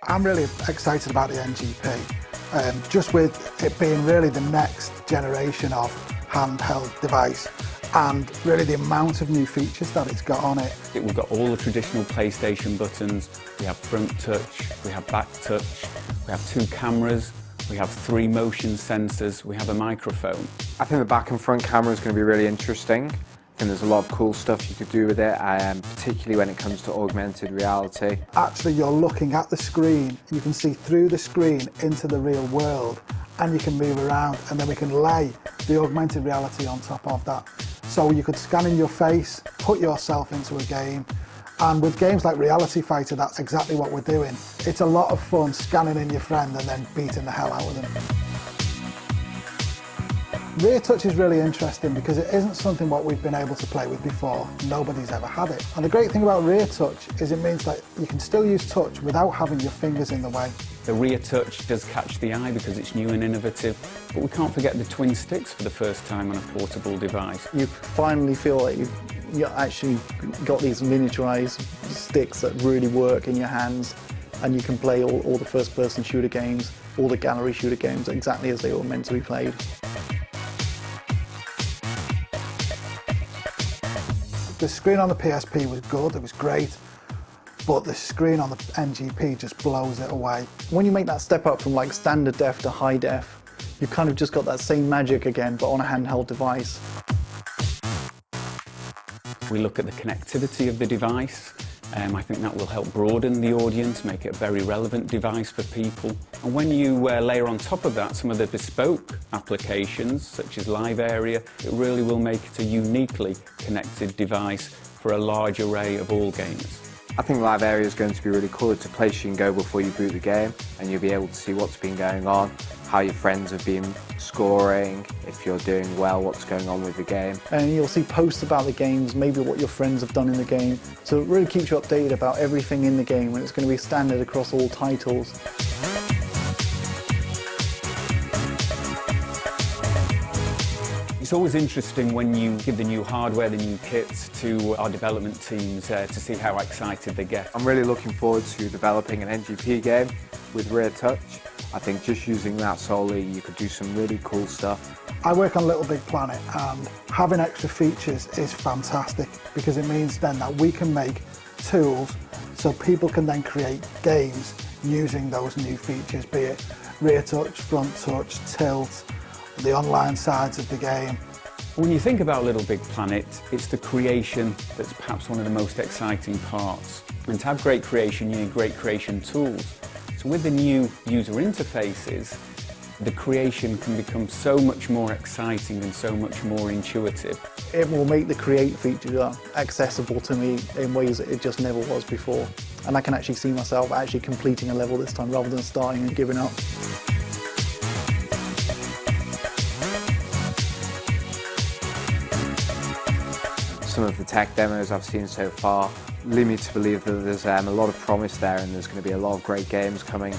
I'm really excited about the NGP, just with it being really the next generation of handheld device and really the amount of new features that it's got on it. We've got all the traditional PlayStation buttons, we have front touch, we have back touch, we have 2 cameras, we have 3 motion sensors, we have a microphone. I think the back and front camera is going to be really interesting. I think there's a lot of cool stuff you could do with it, particularly when it comes to augmented reality. Actually, you're looking at the screen, you can see through the screen into the real world, and you can move around, and then we can lay the augmented reality on top of that. So you could scan in your face, put yourself into a game, and with games like PSVita, that's exactly what we're doing. It's a lot of fun scanning in your friend and then beating the hell out of them. Rear touch is really interesting because it isn't something what we've been able to play with before. Nobody's ever had it. And the great thing about rear touch is it means that you can still use touch without having your fingers in the way. The rear touch does catch the eye because it's new and innovative, but we can't forget the twin sticks for the first time on a portable device. You finally feel like you actually got these miniaturized sticks that really work in your hands, and you can play all the first-person shooter games, all the gallery shooter games exactly as they were meant to be played. The screen on the PSP was good, it was great, but the screen on the NGP just blows it away. When you make that step up from like standard def to high def, you've kind of just got that same magic again, but on a handheld device. We look at the connectivity of the device. I think that will help broaden the audience, make it a very relevant device for people. And when you layer on top of that some of the bespoke applications, such as Live Area, it really will make it a uniquely connected device for a large array of all games. I think Live Area is going to be really cool. It's a place you can go before you boot the game, and you'll be able to see what's been going on, how your friends have been scoring, if you're doing well, what's going on with the game. And you'll see posts about the games, maybe what your friends have done in the game. So it really keeps you updated about everything in the game, and it's going to be standard across all titles. It's always interesting when you give the new hardware, the new kits to our development teams to see how excited they get. I'm really looking forward to developing an NGP game with rear touch. I think just using that solely, you could do some really cool stuff. I work on Little Big Planet, and having extra features is fantastic because it means then that we can make tools so people can then create games using those new features, be it rear touch, front touch, tilt, the online sides of the game. When you think about Little Big Planet, it's the creation that's perhaps one of the most exciting parts. And to have great creation, you need great creation tools. So with the new user interfaces, the creation can become so much more exciting and so much more intuitive. It will make the create feature accessible to me in ways that it just never was before. And I can actually see myself actually completing a level this time rather than starting and giving up. Some of the tech demos I've seen so far lead me to believe that there's a lot of promise there, and there's going to be a lot of great games coming.